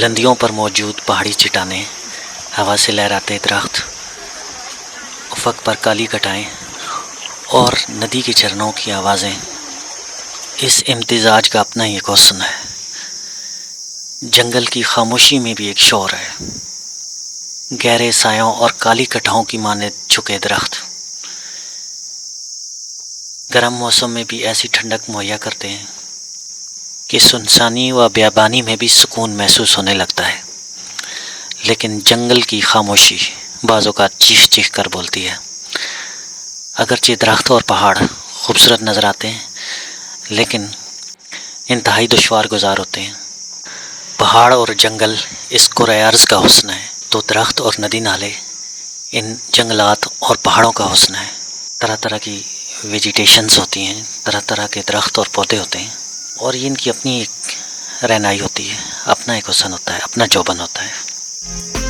बुलंदियों पर मौजूद पहाड़ी चट्टानें, हवा से लहराते दरख्त, उफ़क़ पर काली घटाएं और नदी के झरनों की आवाज़ें, इस इम्तिज़ाज का अपना ही एक हुस्न है। जंगल की खामोशी में भी एक शोर है। गहरे सायों और काली कटाहों की माने झुके दरख्त गर्म मौसम में भी ऐसी ठंडक मुहैया करते हैं कि सुनसानी व बेयाबानी में भी सुकून महसूस होने लगता है। लेकिन जंगल की खामोशी बाज़ों का चीख चीख कर बोलती है। अगरचे दरख्त और पहाड़ खूबसूरत नज़र आते हैं, लेकिन इंतहाई दुश्वार गुजार होते हैं। पहाड़ और जंगल इस कुरे अर्ज़ का हुस्न है, तो दरख्त और नदी नाले इन जंगलात और पहाड़ों का हुस्न है। तरह तरह की वेजिटेशंस होती हैं, तरह तरह के दरख्त और पौधे होते हैं, और इनकी अपनी एक रहनाई होती है, अपना एक हुस्न होता है, अपना चौबन होता है।